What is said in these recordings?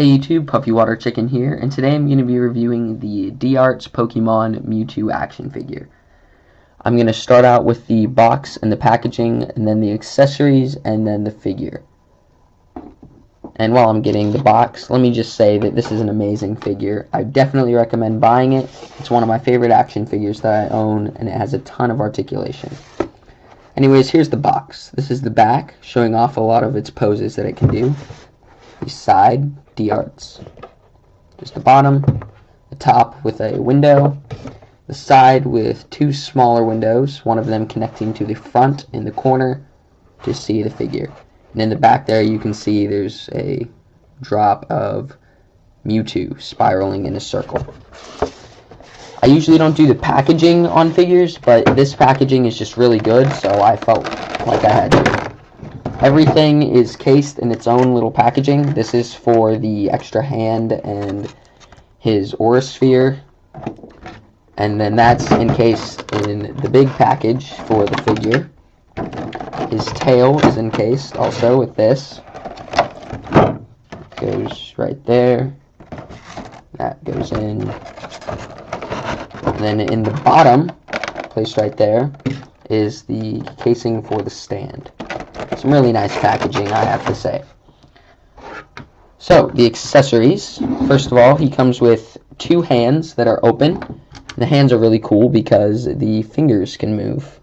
Hey YouTube, Puffy Water Chicken here, and today I'm going to be reviewing the D-Arts Pokemon Mewtwo action figure. I'm going to start out with the box and the packaging, and then the accessories, and then the figure. And while I'm getting the box, let me just say that this is an amazing figure. I definitely recommend buying it. It's one of my favorite action figures that I own, and it has a ton of articulation. Anyways, here's the box. This is the back, showing off a lot of its poses that it can do. The side, D-Arts. Just the bottom, the top with a window, the side with two smaller windows, one of them connecting to the front in the corner to see the figure. And in the back there you can see there's a drop of Mewtwo spiraling in a circle. I usually don't do the packaging on figures, but this packaging is just really good, so I felt like I had to. Everything is cased in its own little packaging. This is for the extra hand and his aura sphere. And then that's encased in the big package for the figure. His tail is encased also with this. It goes right there. That goes in. And then in the bottom, placed right there, is the casing for the stand. Some really nice packaging, I have to say. So, the accessories. First of all, he comes with two hands that are open. The hands are really cool because the fingers can move.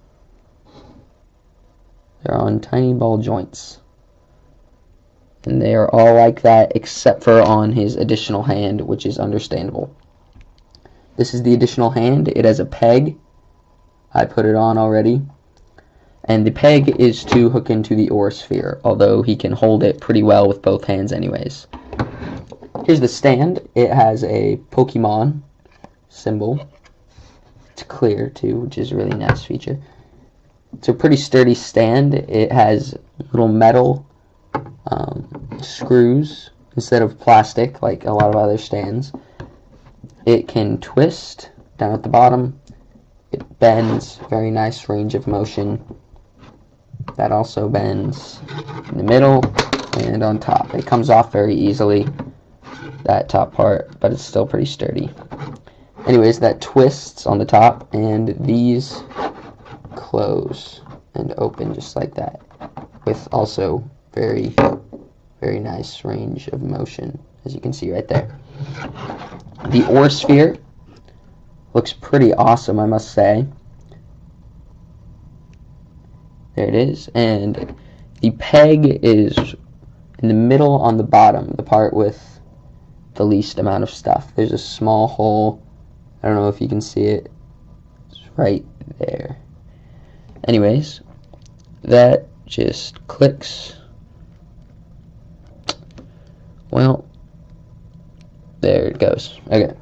They're on tiny ball joints. And they are all like that except for on his additional hand, which is understandable. This is the additional hand. It has a peg. I put it on already. And the peg is to hook into the aura sphere, although he can hold it pretty well with both hands anyways. Here's the stand. It has a Pokemon symbol. It's clear too, which is a really nice feature. It's a pretty sturdy stand. It has little metal screws instead of plastic like a lot of other stands. It can twist down at the bottom. It bends, very nice range of motion. That also bends in the middle and on top. It comes off very easily, that top part, but it's still pretty sturdy. Anyways, that twists on the top, and these close and open just like that, with also very, very nice range of motion, as you can see right there. The aura sphere looks pretty awesome, I must say. There it is, and the peg is in the middle on the bottom, the part with the least amount of stuff. There's a small hole. I don't know if you can see it. It's right there. Anyways, that just clicks. Well, there it goes. Okay.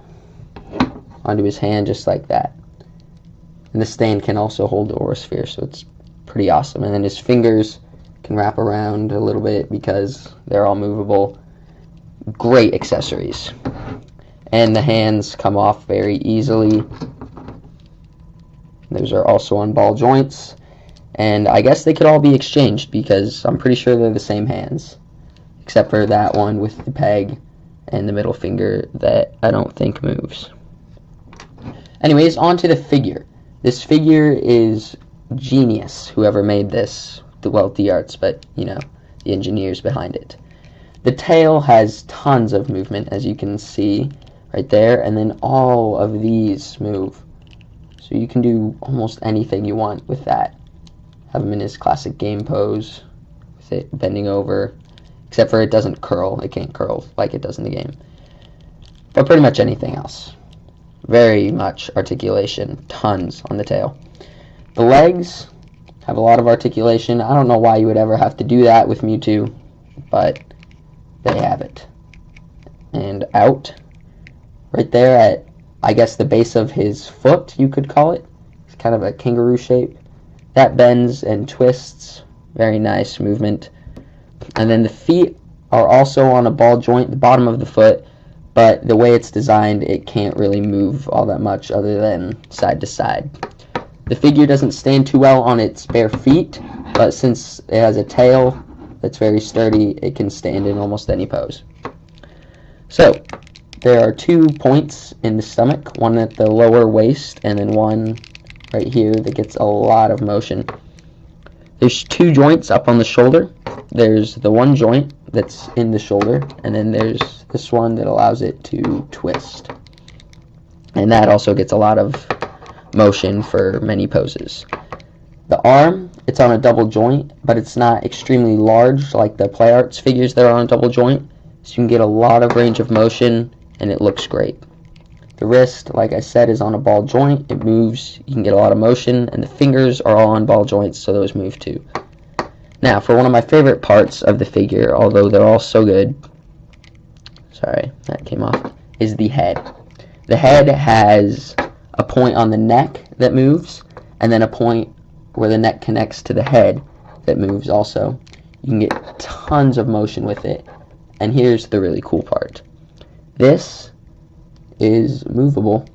Onto his hand just like that. And the stand can also hold the aura sphere, so it's pretty awesome. And then his fingers can wrap around a little bit because they're all movable. Great accessories. And the hands come off very easily. Those are also on ball joints. And I guess they could all be exchanged because I'm pretty sure they're the same hands. Except for that one with the peg and the middle finger that I don't think moves. Anyways, on to the figure. This figure is genius, whoever made this. Well, D-Arts, but, you know, the engineers behind it. The tail has tons of movement, as you can see right there, and then all of these move. So you can do almost anything you want with that. Have him in his classic game pose, with it bending over, except for it doesn't curl. It can't curl like it does in the game. But pretty much anything else. Very much articulation, tons on the tail. The legs have a lot of articulation. I don't know why you would ever have to do that with Mewtwo, but they have it. And out, right there at, I guess, the base of his foot, you could call it. It's kind of a kangaroo shape. That bends and twists. Very nice movement. And then the feet are also on a ball joint, the bottom of the foot, but the way it's designed, it can't really move all that much other than side to side. The figure doesn't stand too well on its bare feet, but since it has a tail that's very sturdy, it can stand in almost any pose. So there are 2 points in the stomach, one at the lower waist and then one right here that gets a lot of motion. There's 2 joints up on the shoulder. There's the one joint that's in the shoulder, and then there's this one that allows it to twist. And that also gets a lot of motion for many poses. The arm, it's on a double joint, but it's not extremely large like the Play Arts figures that are on a double joint, so you can get a lot of range of motion, and it looks great. The wrist, like I said, is on a ball joint. It moves, you can get a lot of motion, and the fingers are all on ball joints, so those move too. Now, for one of my favorite parts of the figure, although they're all so good, sorry, that came off, is the head. The head has a point on the neck that moves, and then a point where the neck connects to the head that moves also. You can get tons of motion with it. And here's the really cool part. This is movable.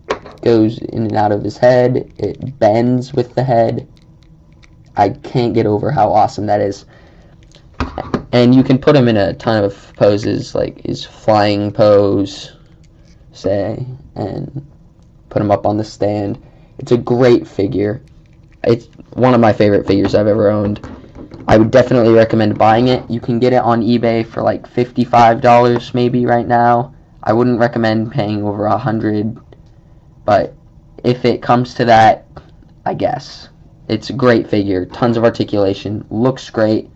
It goes in and out of his head. It bends with the head. I can't get over how awesome that is. And you can put him in a ton of poses, like his flying pose, say, and put him up on the stand. It's a great figure. It's one of my favorite figures I've ever owned. I would definitely recommend buying it. You can get it on eBay for like $55 maybe right now. I wouldn't recommend paying over $100, but if it comes to that, I guess. It's a great figure, tons of articulation, looks great,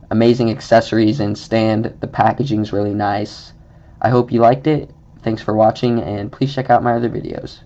amazing accessories and stand. The packaging's really nice. I hope you liked it. Thanks for watching, and please check out my other videos.